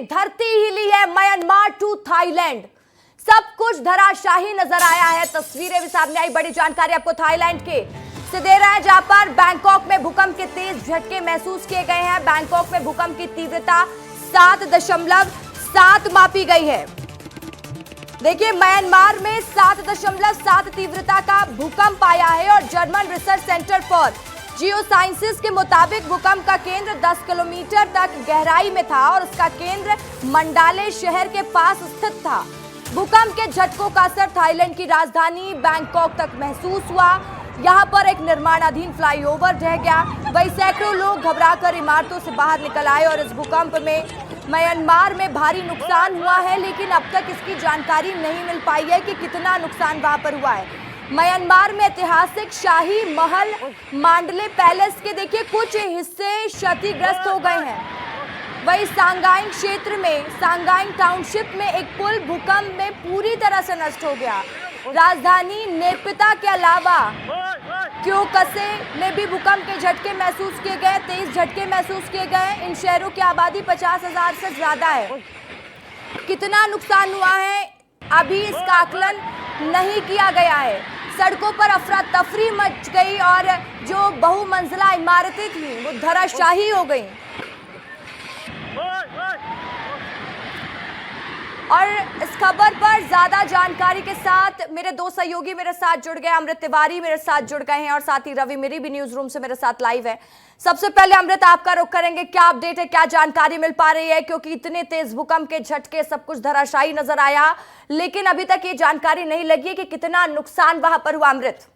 धरती हिली है म्यांमार टू थाईलैंड। सब कुछ धराशाही नजर आया है। तस्वीरें भी सामने आई। बड़ी जानकारी आपको थाईलैंड के से दे रहा है, जहां पर बैंकॉक में भूकंप के तेज झटके महसूस किए गए हैं। बैंकॉक में भूकंप की तीव्रता 7.7 मापी गई है। देखिए, म्यांमार में 7.7 तीव्रता का भूकंप आया है और German research centre for Jio sciences के मुताबिक भूकंप का केंद्र 10 किलोमीटर तक गहराई में था और उसका केंद्र मंडाले शहर के पास स्थित था। भूकंप के झटकों का असर थाईलैंड की राजधानी बैंकॉक तक महसूस हुआ। यहां पर एक निर्माणाधीन फ्लाईओवर ढह गया। वहीं सैकड़ों लोग घबराकर इमारतों से बाहर निकल आए और इस भूकंप में म्यांमार में भारी नुकसान हुआ है, लेकिन अब तक इसकी जानकारी नहीं मिल पाई है कि कितना नुकसान वहां पर हुआ है। म्यांमार में ऐतिहासिक शाही महल मांडले पैलेस के देखिए कुछ हिस्से क्षतिग्रस्त हो गए हैं। वहीं सांगाइन क्षेत्र में सांगाइन टाउनशिप में एक पुल भूकंप में पूरी तरह से नष्ट हो गया। राजधानी नेपिता के अलावा क्योकसे में भी भूकंप के झटके महसूस किए गए, तेज झटके महसूस किए गए। इन शहरों की आबादी 50,000 से ज्यादा है। कितना नुकसान हुआ है अभी इसका आकलन नहीं किया गया है। सड़कों पर अफरा तफरी मच गई और जो बहुमंजिला इमारतें थी वो धराशाही हो गई। और इस खबर पर ज्यादा जानकारी के साथ मेरे दो सहयोगी मेरे साथ जुड़ गए। अमृत तिवारी मेरे साथ जुड़ गए हैं और साथ ही रवि मेरी भी न्यूज रूम से मेरे साथ लाइव है। सबसे पहले अमृत, आपका रुख करेंगे। क्या अपडेट है, क्या जानकारी मिल पा रही है? क्योंकि इतने तेज भूकंप के झटके, सब कुछ धराशायी नजर आया, लेकिन अभी तक ये जानकारी नहीं लगी है कि कितना नुकसान वहां पर हुआ। अमृत,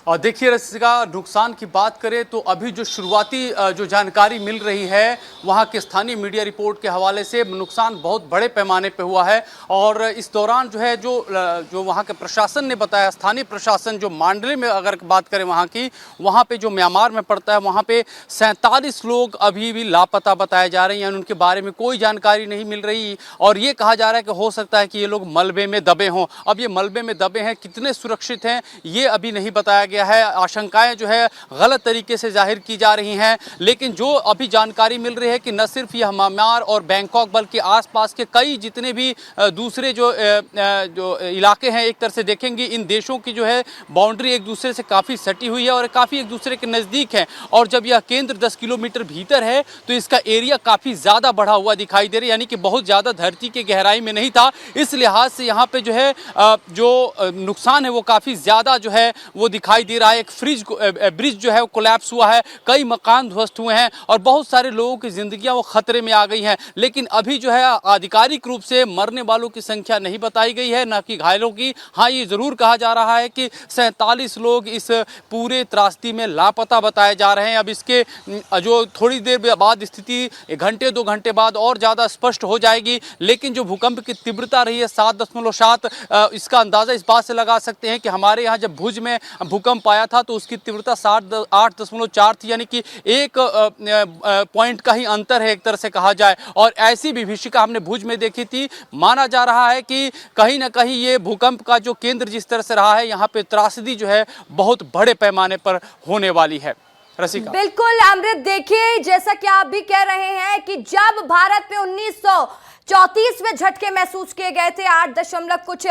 और देखिए रसिका, नुकसान की बात करें तो अभी जो शुरुआती जो जानकारी मिल रही है वहाँ के स्थानीय मीडिया रिपोर्ट के हवाले से नुकसान बहुत बड़े पैमाने पे हुआ है। और इस दौरान जो है जो वहाँ के प्रशासन ने बताया, स्थानीय प्रशासन जो मांडले में अगर बात करें वहाँ की, वहाँ पे जो म्यांमार में पड़ता है, वहाँ पे 47 लोग अभी भी लापता बताए जा रहे हैं। उनके बारे में कोई जानकारी नहीं मिल रही और ये कहा जा रहा है कि हो सकता है कि ये लोग मलबे में दबे हों। अब ये मलबे में दबे हैं, कितने सुरक्षित हैं ये अभी नहीं बताया गया है। आशंकाएं जो है गलत तरीके से जाहिर की जा रही हैं, लेकिन जो अभी जानकारी मिल रही है कि न सिर्फ यह म्यांमार और बैंकॉक बल्कि आसपास के कई जितने भी दूसरे जो इलाके हैं, एक तरह से देखेंगे इन देशों की जो है बाउंड्री एक दूसरे से काफ़ी सटी हुई है और काफ़ी एक दूसरे के नज़दीक है। और जब यह केंद्र 10 किलोमीटर भीतर है तो इसका एरिया काफ़ी ज़्यादा बढ़ा हुआ दिखाई दे रहा है, यानी कि बहुत ज़्यादा धरती के गहराई में नहीं था। इस लिहाज से यहाँ पे जो है जो नुकसान है वो काफ़ी ज़्यादा जो है वो दिखाई दे रहा है। एक ब्रिज जो है वो कोलैप्स हुआ है, कई मकान ध्वस्त हुए हैं और बहुत सारे लोगों की जिंदगियां वो खतरे में आ गई हैं। लेकिन अभी जो है आधिकारिक रूप से मरने वालों की संख्या नहीं बताई गई है, न कि घायलों की। हाँ, ये जरूर कहा जा रहा है कि 47 लोग इस पूरे त्रासदी में लापता बताए जा रहे हैं। अब इसके जो थोड़ी देर बाद स्थिति 1-2 घंटे बाद और ज़्यादा स्पष्ट हो जाएगी। लेकिन जो भूकंप की तीव्रता रही है 7.7, इसका अंदाज़ा इस बात से लगा सकते हैं कि हमारे यहाँ जब भुज में भूकंप आया था तो उसकी तीव्रता 8.4 थी, यानी कि एक पॉइंट का ही अंतर है एक तरह से कहा जाए। और ऐसी विभीषिका हमने भुज में देखी थी। माना जा रहा है कि कहीं ना कहीं ये भूकंप का जो केंद्र जिस तरह से रहा है, यहाँ पे त्रासदी जो है बहुत बड़े पैमाने पर होने वाली है। रसिका, बिल्कुल अमृत, देखिए जैसा कि आप भी कह रहे हैं कि जब भारत में 1934 में झटके महसूस किए गए थे, 8 कुछ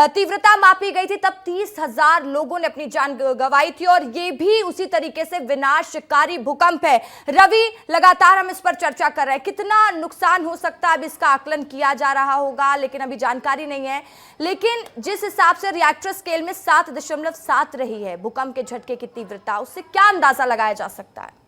तीव्रता मापी गई थी, तब 30,000 लोगों ने अपनी जान गंवाई थी और ये भी उसी तरीके से विनाशकारी भूकंप है। रवि, लगातार हम इस पर चर्चा कर रहे हैं, कितना नुकसान हो सकता है अब इसका आकलन किया जा रहा होगा, लेकिन अभी जानकारी नहीं है। लेकिन जिस हिसाब से रिएक्टर स्केल में 7.7 रही है भूकंप के झटके की तीव्रता, उससे क्या अंदाजा लगाया जा सकता है?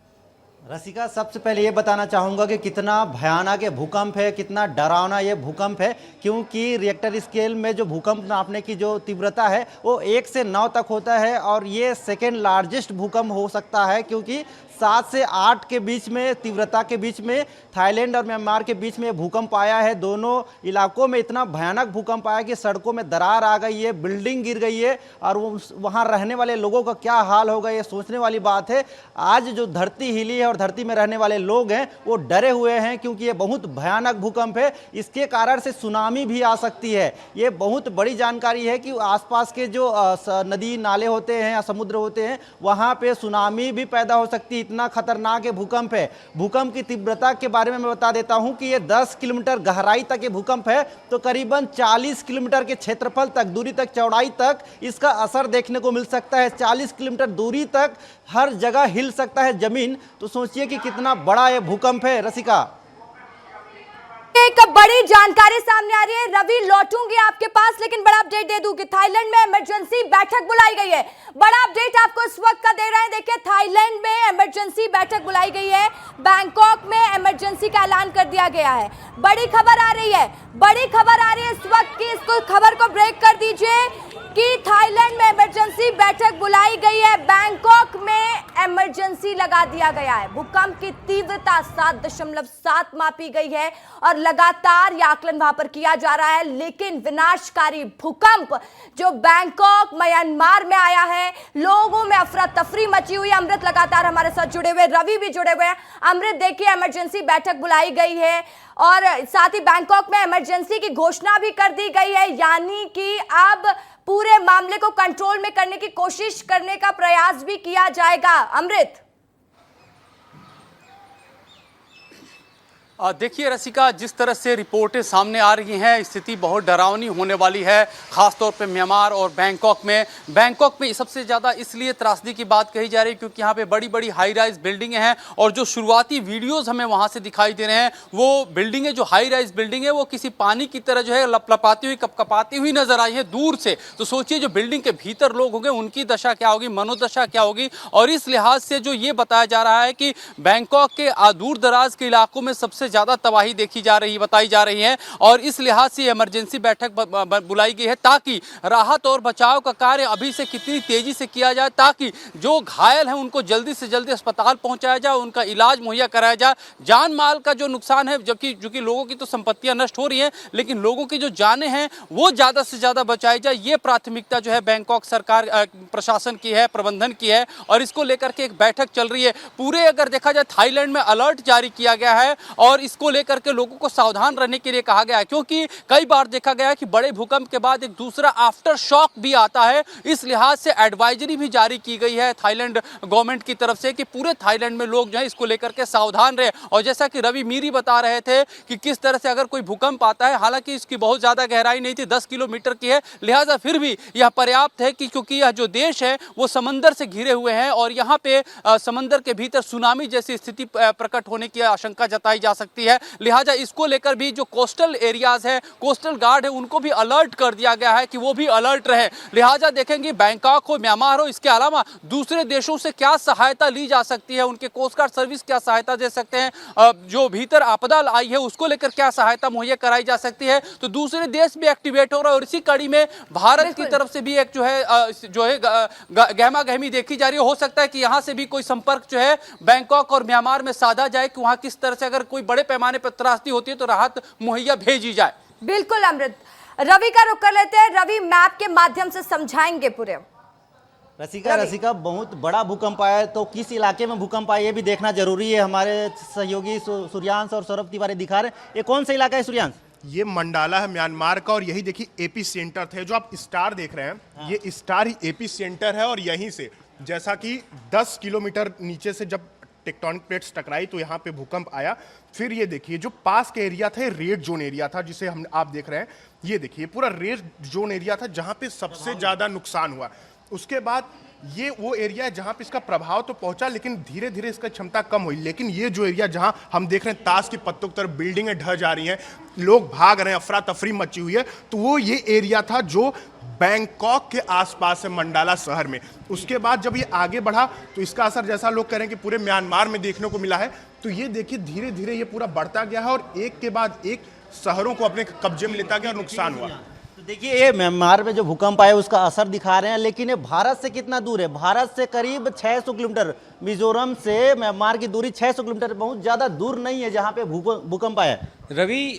रसिका, सबसे पहले ये बताना चाहूँगा कि कितना भयानक ये भूकंप है, कितना डरावना ये भूकंप है, क्योंकि रिएक्टर स्केल में जो भूकंप नापने की जो तीव्रता है वो 1 से 9 तक होता है और ये सेकेंड लार्जेस्ट भूकंप हो सकता है, क्योंकि 7 से 8 के बीच में तीव्रता के बीच में थाईलैंड और म्यांमार के बीच में भूकंप आया है। दोनों इलाकों में इतना भयानक भूकंप आया कि सड़कों में दरार आ गई है, बिल्डिंग गिर गई है और वहाँ रहने वाले लोगों का क्या हाल होगा ये सोचने वाली बात है। आज जो धरती हिली है और धरती में रहने वाले लोग हैं वो डरे हुए हैं, क्योंकि ये बहुत भयानक भूकंप है। इसके कारण से सुनामी भी आ सकती है। ये बहुत बड़ी जानकारी है कि आसपास के जो नदी नाले होते हैं या समुद्र होते हैं वहाँ पे सुनामी भी पैदा हो सकती है। इतना खतरनाक ये भूकंप है। भूकंप की तीव्रता के बारे में मैं बता देता हूं कि ये 10 किलोमीटर गहराई तक ये भूकंप है, तो करीबन 40 किलोमीटर के क्षेत्रफल तक, दूरी तक, चौड़ाई तक इसका असर देखने को मिल सकता है। 40 किलोमीटर दूरी तक हर जगह हिल सकता है जमीन। तो सोचिए कि कितना बड़ा ये भूकंप है। रसिका, एक बड़ी जानकारी सामने आ रही है। रवि, लौटूंगी आपके पास, लेकिन बड़ा अपडेट दे दूं कि थाईलैंड में इमरजेंसी बैठक बुलाई गई है। बड़ा अपडेट आपको इस वक्त का दे रहे हैं। देखिए, थाईलैंड में इमरजेंसी बैठक बुलाई गई है। बैंकॉक में इमरजेंसी का ऐलान कर दिया गया है। बड़ी खबर आ रही है, बड़ी खबर आ रही है इस वक्त की। इसको खबर को ब्रेक कर दीजिए कि थाईलैंड में इमरजेंसी बैठक बुलाई गई है। बैंकॉक में इमरजेंसी लगा दिया गया है। भूकंप की तीव्रता 7.7 मापी गई है और लगातार यह आकलन वहां पर किया जा रहा है। लेकिन विनाशकारी भूकंप जो बैंकॉक म्यांमार में आया है, लोगों में अफरा तफरी मची हुई है। अमृत लगातार हमारे साथ जुड़े हुए, रवि भी जुड़े हुए हैं। अमृत, देखिए, इमरजेंसी बैठक बुलाई गई है और साथ ही बैंकॉक में इमरजेंसी की घोषणा भी कर दी गई है, यानी कि अब पूरे मामले को कंट्रोल में करने की कोशिश करने का प्रयास भी किया जाएगा। अमृत, देखिए रसिका, जिस तरह से रिपोर्टें सामने आ रही हैं, स्थिति बहुत डरावनी होने वाली है, खासतौर पे म्यांमार और बैंकॉक में सबसे ज़्यादा इसलिए त्रासदी की बात कही जा रही है क्योंकि यहाँ पे बड़ी बड़ी हाई राइज बिल्डिंगें हैं और जो शुरुआती वीडियोस हमें वहाँ से दिखाई दे रहे हैं, वो बिल्डिंगें, जो हाई राइज बिल्डिंग है, वो किसी पानी की तरह जो है लपलपाती हुई, कपकपाती हुई नजर आई है दूर से। तो सोचिए जो बिल्डिंग के भीतर लोग होंगे उनकी दशा क्या होगी, मनोदशा क्या होगी। और इस लिहाज से जो ये बताया जा रहा है कि बैंकॉक के दूर दराज के इलाकों में सबसे ज्यादा तबाही देखी जा रही, बताई जा रही है और इस लिहाज से इमरजेंसी बैठक बुलाई गई है ताकि राहत और बचाव का कार्य अभी से कितनी तेजी से किया जाए, ताकि जो घायल हैं उनको जल्दी से जल्दी अस्पताल पहुंचाया जाए, उनका इलाज मुहैया कराया जाए। जान माल का जो नुकसान है, जबकि जो लोगों की तो संपत्तियां नष्ट हो रही हैं, लेकिन लोगों की जो जानें हैं वो ज्यादा से ज्यादा बचाई जाए, ये प्राथमिकता जो है बैंकॉक सरकार प्रशासन की है, प्रबंधन की है और इसको लेकर के एक बैठक चल रही है। पूरे अगर देखा जाए थाईलैंड में अलर्ट जारी किया गया है और इसको लेकर के लोगों को सावधान रहने के लिए कहा गया है, क्योंकि कई बार देखा गया है कि बड़े भूकंप के बाद एक दूसरा आफ्टर शॉक भी आता है। इस लिहाज से एडवाइजरी भी जारी की गई है थाईलैंड गवर्नमेंट की तरफ से कि पूरे थाईलैंड में लोग जो है इसको लेकर के सावधान रहे। और जैसा कि रवि मीरी बता रहे थे कि किस तरह से अगर कोई भूकंप आता है, हालांकि इसकी बहुत ज्यादा गहराई नहीं थी, 10 किलोमीटर की है, लिहाजा फिर भी यह पर्याप्त है कि क्योंकि यह जो देश है वो समंदर से घिरे हुए हैं और यहाँ पे समंदर के भीतर सुनामी जैसी स्थिति प्रकट होने की आशंका जताई जा सकती है। लिहाजा इसको लेकर भी जो कोस्टल एरियाज है, कोस्टल गार्ड है, उनको भी अलर्ट कर दिया गया है कि वो भी अलर्ट रहे। लिहाजा देखेंगे बैंकॉक हो, म्यांमार हो, इसके अलावा दूसरे देशों से क्या सहायता ली जा सकती है, उनके कोस्ट गार्ड सर्विस क्या सहायता दे सकते हैं, जो भीतर आपदा आई है उसको लेकर क्या सहायता मुहैया कराई जा सकती है, तो दूसरे देश भी एक्टिवेट हो रहा है। और इसी कड़ी में भारत की तरफ से भी एक जो है गहमा गहमी देखी जा रही है। हो सकता है कि यहाँ से भी कोई संपर्क जो है बैंकॉक और म्यांमार में साधा जाए कि वहाँ किस तरह से अगर कोई बड़े पैमाने पर त्रासदी होती है तो राहत मुहैया भेजी जाए। बिल्कुल अमृत, रवि का रुख कर लेते हैं। रवि मैप के माध्यम से समझाएंगे पूरे। रसिका बहुत बड़ा भूकंप आया है, तो किस इलाके में भूकंप आया ये भी देखना जरूरी है। हमारे सहयोगी सूर्यांश और सौरभ तिवारी दिखा रहे हैं। ये कौन सा इलाका है सूर्यांश? ये मंडाला है म्यांमार का और यही देखिए एपी सेंटर थे, जो आप स्टार देख रहे हैं। हाँ। ये स्टार ही एपी सेंटर है और यहीं से जैसा कि 10 किलोमीटर नीचे से जब टेक्टोनिक प्लेट्स टकराई तो यहाँ पे भूकंप आया। फिर ये देखिए जो पास के एरिया था, रेड जोन एरिया था, जिसे हम आप देख रहे हैं। ये देखिए पूरा रेड जोन एरिया था जहाँ पे सबसे ज्यादा नुकसान हुआ। उसके बाद ये वो एरिया है जहाँ पे इसका प्रभाव तो पहुंचा, लेकिन धीरे धीरे इसका क्षमता कम हुई। लेकिन ये जो एरिया जहाँ हम देख रहे हैं ताश के पत्तों की तरफ बिल्डिंगें ढह जा रही हैं, लोग भाग रहे हैं, अफरा तफरी मची हुई है, तो वो ये एरिया था जो बैंकॉक के आसपास है, मंडाला शहर में। उसके बाद जब ये आगे बढ़ा तो इसका असर जैसा लोग कह रहे हैं कि पूरे म्यांमार में देखने को मिला है। तो ये देखिए धीरे धीरे ये पूरा बढ़ता गया है और एक के बाद एक शहरों को अपने कब्जे में लेता गया और नुकसान हुआ। तो देखिए ये म्यांमार में जो भूकंप आया उसका असर दिखा रहे हैं, लेकिन ये भारत से कितना दूर है? भारत से करीब 600 किलोमीटर, मिजोरम से म्यांमार की दूरी 600 किलोमीटर, बहुत ज़्यादा दूर नहीं है जहाँ पे भूकंप आया है। रवि,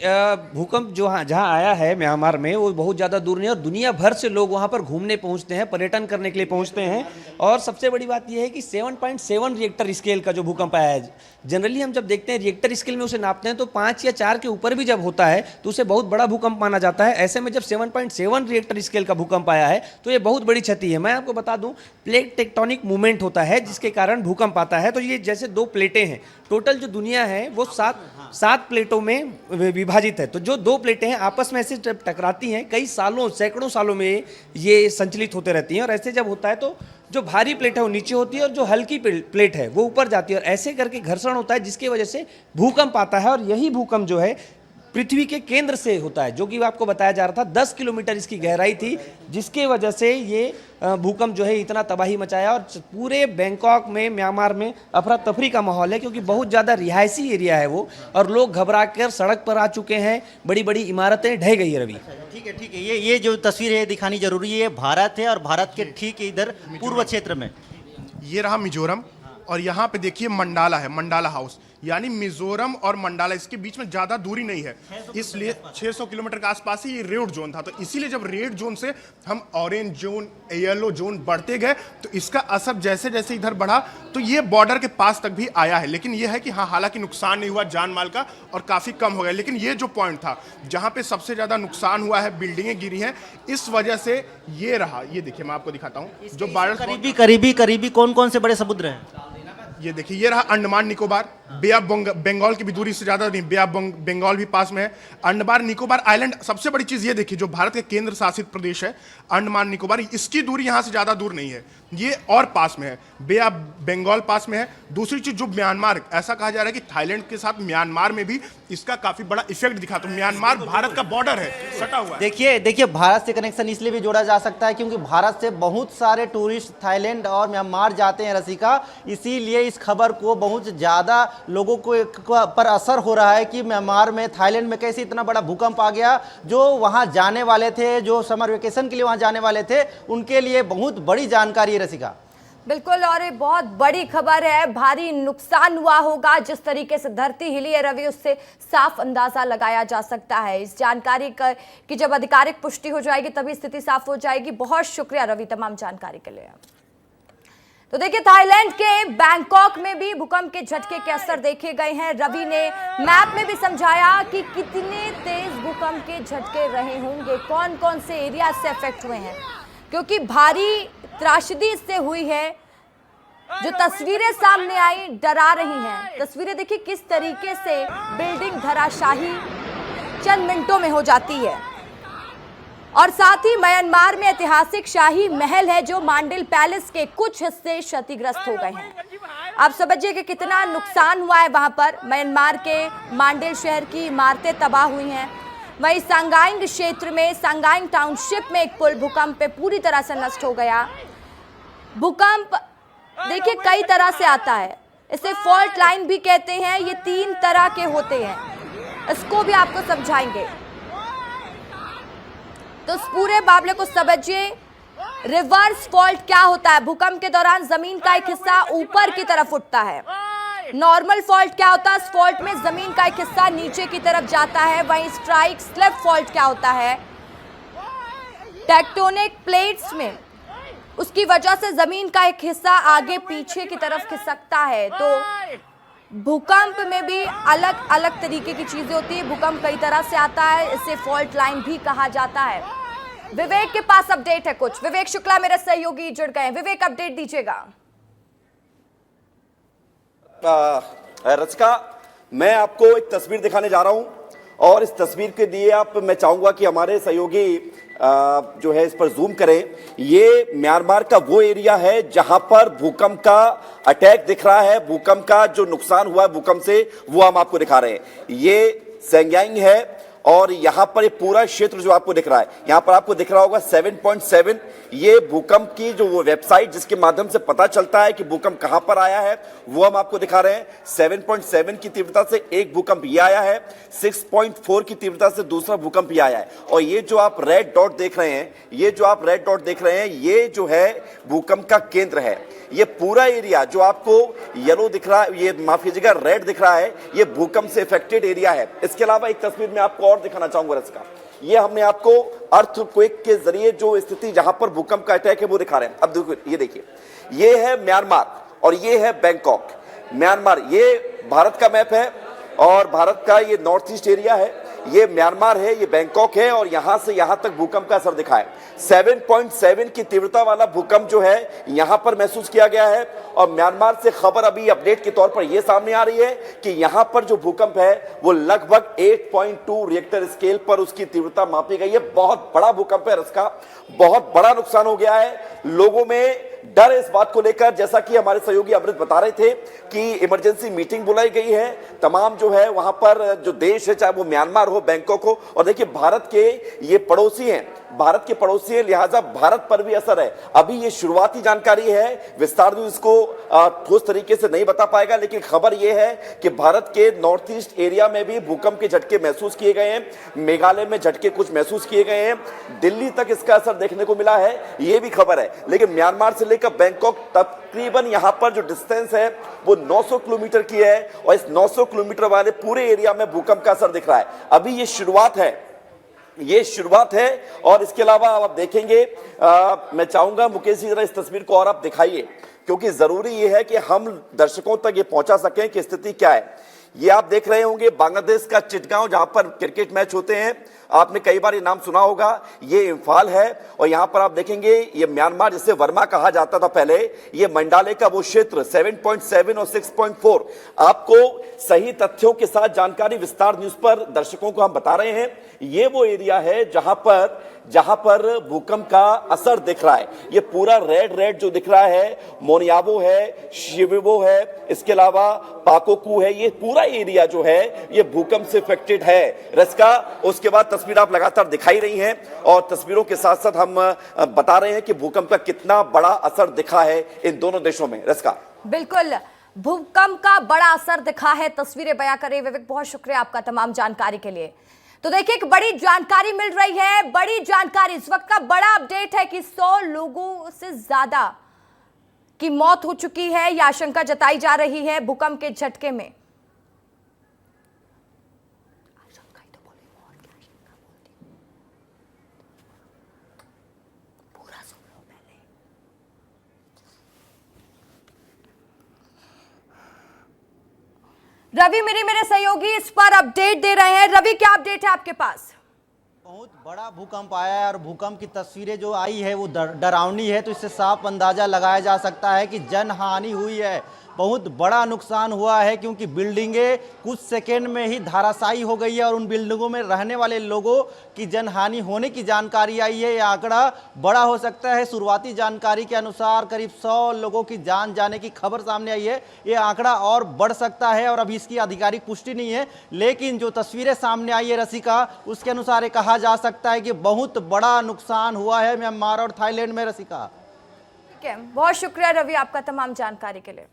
भूकंप जो जहाँ आया है म्यांमार में, वो बहुत ज़्यादा दूर नहीं है और दुनिया भर से लोग वहाँ पर घूमने पहुँचते हैं, पर्यटन करने के लिए पहुँचते हैं। और सबसे बड़ी बात यह है कि 7.7 रिएक्टर स्केल का जो भूकंप आया है, जनरली हम जब देखते हैं रिएक्टर स्केल में उसे नापते हैं तो 5 या 4 के ऊपर भी जब होता है तो उसे बहुत बड़ा भूकंप माना जाता है। ऐसे में जब 7.7 रिएक्टर स्केल का भूकंप आया है तो ये बहुत बड़ी क्षति है। मैं आपको बता दूं, प्लेट टेक्टोनिक मूवमेंट होता है जिसके कारण भूकंप आता है। तो ये जैसे 2 प्लेटें हैं, टोटल जो दुनिया है वो 7 प्लेटों में विभाजित है। तो जो 2 प्लेटें हैं आपस में ऐसे जब टकराती हैं, कई सालों सैकड़ों सालों में ये संचलित होते रहती हैं। और ऐसे जब होता है तो जो भारी प्लेट है वो नीचे होती है और जो हल्की प्लेट है वो ऊपर जाती है और ऐसे करके घर्षण होता है जिसकी वजह से भूकंप आता है। और यही भूकंप जो है पृथ्वी के केंद्र से होता है, जो कि आपको बताया जा रहा था 10 किलोमीटर इसकी गहराई थी, जिसके वजह से ये भूकंप जो है इतना तबाही मचाया। और पूरे बैंकॉक में, म्यांमार में अफरा तफरी का माहौल है क्योंकि बहुत ज़्यादा रिहायशी एरिया है वो, और लोग घबरा कर सड़क पर आ चुके हैं, बड़ी बड़ी इमारतें ढह गई है। रवि, ठीक है, ये जो तस्वीर है दिखानी जरूरी है। भारत है और भारत के ठीक इधर पूर्व क्षेत्र में ये रहा मिजोरम, और यहाँ पे देखिए मंडाला है, मंडाला हाउस, यानी मिजोरम और मंडाला इसके बीच में ज्यादा दूरी नहीं है, इसलिए 600 किलोमीटर के आसपास ही ये रेड जोन था। तो इसीलिए जब रेड जोन से हम ऑरेंज जोन, येलो जोन बढ़ते गए तो इसका असर जैसे जैसे इधर बढ़ा तो ये बॉर्डर के पास तक भी आया है। लेकिन ये है कि हाँ, हालांकि नुकसान नहीं हुआ जान माल का और काफी कम हो गया। लेकिन ये जो पॉइंट था जहां पे सबसे ज्यादा नुकसान हुआ है, बिल्डिंगें गिरी हैं, इस वजह से ये रहा। ये देखिए, मैं आपको दिखाता हूँ जो करीबी करीबी कौन कौन से बड़े समुद्र हैं। ये देखिए, ये रहा अंडमान निकोबार, बे ऑफ बंगाल की भी दूरी से ज्यादा नहीं, बे ऑफ बंगाल भी पास में है। अंडमान निकोबार आइलैंड, सबसे बड़ी चीज ये देखिए, जो भारत के केंद्र शासित प्रदेश है अंडमान निकोबार, इसकी दूरी यहां से ज्यादा दूर नहीं है, ये और पास में है, बे ऑफ बंगाल पास में है। दूसरी चीज जो म्यांमार, ऐसा कहा जा रहा है कि थाईलैंड के साथ म्यांमार में भी इसका काफी बड़ा इफेक्ट दिखा। तो म्यांमार भारत का बॉर्डर है, सटा हुआ है। देखिए भारत से कनेक्शन इसलिए भी जोड़ा जा सकता है क्योंकि भारत से बहुत सारे टूरिस्ट थाईलैंड और म्यांमार जाते हैं रसिका, इसीलिए इस खबर को बहुत ज्यादा लोगों को पर असर हो रहा है कि म्यांमार में, थाईलैंड में कैसे इतना बड़ा भूकंप आ गया। जो वहां जाने वाले थे, जो समर वेकेशन के लिए वहां जाने वाले थे, उनके लिए बहुत बड़ी जानकारी है रसिका। बिल्कुल, और ये बहुत बड़ी खबर है। भारी नुकसान हुआ होगा, जिस तरीके से धरती हिली है रवि, उससे साफ अंदाजा लगाया जा सकता है। इस जानकारी की जब आधिकारिक पुष्टि हो जाएगी तभी स्थिति साफ हो जाएगी। बहुत शुक्रिया रवि तमाम जानकारी के लिए। तो देखिए, थाईलैंड के बैंकॉक में भी भूकंप के झटके के असर देखे गए हैं। रवि ने मैप में भी समझाया कि कितने तेज भूकंप के झटके रहे होंगे, कौन कौन से एरिया से अफेक्ट हुए हैं, क्योंकि भारी त्रासदी इससे हुई है। जो तस्वीरें सामने आई डरा रही हैं। तस्वीरें देखिए किस तरीके से बिल्डिंग धराशाही चंद मिनटों में हो जाती है। और साथ ही म्यांमार में ऐतिहासिक शाही महल है, जो मांडिल पैलेस के कुछ हिस्से क्षतिग्रस्त हो गए हैं। आप समझिए कि कितना नुकसान हुआ है वहां पर। म्यांमार के मांडिल शहर की इमारतें तबाह हुई हैं। वहीं सांगाइंग क्षेत्र में, सांगाइंग टाउनशिप में एक पुल भूकंप पे पूरी तरह से नष्ट हो गया। भूकंप देखिए कई तरह से आता है, इसे फॉल्ट लाइन भी कहते हैं। ये 3 तरह के होते हैं, इसको भी आपको समझाएंगे। तो इस पूरे मामले को समझिए। रिवर्स फॉल्ट क्या होता है? भूकंप के दौरान जमीन का एक हिस्सा ऊपर की तरफ उठता है। नॉर्मल फॉल्ट क्या होता है? इस फॉल्ट में जमीन का एक हिस्सा नीचे की तरफ जाता है। वहीं स्ट्राइक स्लिप फॉल्ट क्या होता है? टेक्टोनिक प्लेट्स में उसकी वजह से जमीन का एक हिस्सा आगे पीछे की तरफ खिसकता है। तो भूकंप में भी अलग अलग तरीके की चीजें होती है। भूकंप कई तरह से आता है, इसे फॉल्ट लाइन भी कहा जाता है। विवेक के पास अपडेट है कुछ। विवेक शुक्ला मेरे सहयोगी जुड़ गए हैं। विवेक, अपडेट दीजिएगा। रचिका, मैं आपको एक तस्वीर दिखाने जा रहा हूं और इस तस्वीर के लिए मैं चाहूंगा कि हमारे सहयोगी जो है इस पर जूम करें। ये म्यांमार का वो एरिया है जहां पर भूकंप का अटैक दिख रहा है, भूकंप का जो नुकसान हुआ है भूकंप से, वो हम आपको दिखा रहे हैं। ये सांगाइंग है और यहां पर ये पूरा क्षेत्र जो आपको दिख रहा है, यहां पर आपको दिख रहा होगा 7.7। ये भूकंप की जो वो वेबसाइट जिसके माध्यम से पता चलता है कि भूकंप कहां पर आया है, वो हम आपको दिखा रहे हैं। 7.7 की तीव्रता से एक भूकंप ये आया है, 6.4 की तीव्रता से दूसरा भूकंप ये आया है। और ये जो आप रेड डॉट देख रहे हैं, ये जो आप रेड डॉट देख रहे हैं, ये जो है भूकंप का केंद्र है। ये पूरा एरिया जो आपको येलो दिख रहा है, ये माफ कीजिएगा रेड दिख रहा है, ये भूकंप से इफेक्टेड एरिया है। इसके अलावा एक तस्वीर में आपको और दिखाना चाहूंगा इसका, ये हमने आपको अर्थक्वेक के जरिए जो स्थिति जहां पर भूकंप का अटैक है वो दिखा रहे हैं। अब देखिए, ये देखिए, ये है म्यांमार और ये है बैंकॉक। म्यांमार ये भारत का मैप है और भारत का ये नॉर्थ ईस्ट एरिया है, ये म्यांमार है, ये बैंकॉक है और यहां से यहां तक भूकंप का असर दिखा है। 7.7 की तीव्रता वाला भूकंप जो है यहां पर महसूस किया गया है और म्यांमार से खबर अभी अपडेट के तौर पर यह सामने आ रही है कि यहां पर जो भूकंप है वो लगभग 8.2 रिएक्टर स्केल पर उसकी तीव्रता मापी गई है। बहुत बड़ा भूकंप है, इसका बहुत बड़ा नुकसान हो गया है। लोगों में डर है इस बात को लेकर, जैसा कि हमारे सहयोगी अमृत बता रहे थे कि इमरजेंसी मीटिंग बुलाई गई है। तमाम जो है वहां पर जो देश है, चाहे वो म्यांमार हो, बैंकॉक हो, और देखिए भारत के ये पड़ोसी हैं, भारत के पड़ोसी हैं, लिहाजा भारत पर भी असर है। अभी ये शुरुआती जानकारी है, विस्तार न्यूज़ इसको ठोस तरीके से नहीं बता पाएगा, लेकिन खबर ये है कि भारत के नॉर्थ ईस्ट एरिया में भी भूकंप के झटके महसूस किए गए हैं। मेघालय में झटके कुछ महसूस किए गए हैं, दिल्ली तक इसका असर देखने को मिला है, ये भी खबर है। लेकिन म्यांमार से लेकर बैंकॉक तकरीबन यहां पर जो डिस्टेंस है वो 900 किलोमीटर की है और इस 900 किलोमीटर वाले पूरे एरिया में भूकंप का असर दिख रहा है। अभी ये शुरुआत है, ये शुरुआत है। और इसके अलावा आप देखेंगे, मैं चाहूंगा मुकेश जी जरा इस तस्वीर को और आप दिखाइए, क्योंकि जरूरी ये है कि हम दर्शकों तक ये पहुंचा सकें कि स्थिति क्या है। ये आप देख रहे होंगे बांग्लादेश का चिटगांव, जहां पर क्रिकेट मैच होते हैं, आपने कई बार ये नाम सुना होगा। ये इम्फाल है और यहां पर आप देखेंगे ये म्यांमार, जिसे वर्मा कहा जाता था पहले, ये मंडाले का वो क्षेत्र 7.7 और 6.4। आपको सही तथ्यों के साथ जानकारी विस्तार न्यूज पर दर्शकों को हम बता रहे हैं। ये वो एरिया है जहां पर भूकंप का असर दिख रहा है। ये पूरा रेड जो दिख रहा है, मोनियाबो है, शिविबो है, इसके अलावा पाकोकू है, ये पूरा एरिया जो है ये भूकंप से इफेक्टेड है। रस्का, उसके बाद तस्वीर आप लगातार दिखाई रही हैं और तस्वीरों के साथ साथ हम बता रहे हैं कि भूकंप का कितना बड़ा असर दिखा है इन दोनों देशों में। रस्का, बिल्कुल, भूकंप का बड़ा असर दिखा है, तस्वीरें बयां करे। विवेक, बहुत शुक्रिया आपका तमाम जानकारी के लिए। तो देखिए, एक बड़ी जानकारी मिल रही है, बड़ी जानकारी, इस वक्त का बड़ा अपडेट है कि 100 लोगों से ज्यादा की मौत हो चुकी है, यह आशंका जताई जा रही है भूकंप के झटके में। रवि मेरे सहयोगी इस पर अपडेट दे रहे हैं। रवि, क्या अपडेट है आपके पास? बहुत बड़ा भूकंप आया है और भूकंप की तस्वीरें जो आई है वो डरावनी है, तो इससे साफ अंदाजा लगाया जा सकता है कि जनहानि हुई है, बहुत बड़ा नुकसान हुआ है, क्योंकि बिल्डिंगें कुछ सेकेंड में ही धराशायी हो गई है और उन बिल्डिंगों में रहने वाले लोगों की जनहानि होने की जानकारी आई है। यह आंकड़ा बड़ा हो सकता है। शुरुआती जानकारी के अनुसार करीब 100 लोगों की जान जाने की खबर सामने आई है। यह आंकड़ा और बढ़ सकता है और अभी इसकी आधिकारिक पुष्टि नहीं है, लेकिन जो तस्वीरें सामने आई है रसिका, उसके अनुसार ये कहा जा सकता है कि बहुत बड़ा नुकसान हुआ है म्यांमार और थाईलैंड में। रसिका, ठीक है, बहुत शुक्रिया रवि आपका तमाम जानकारी के लिए।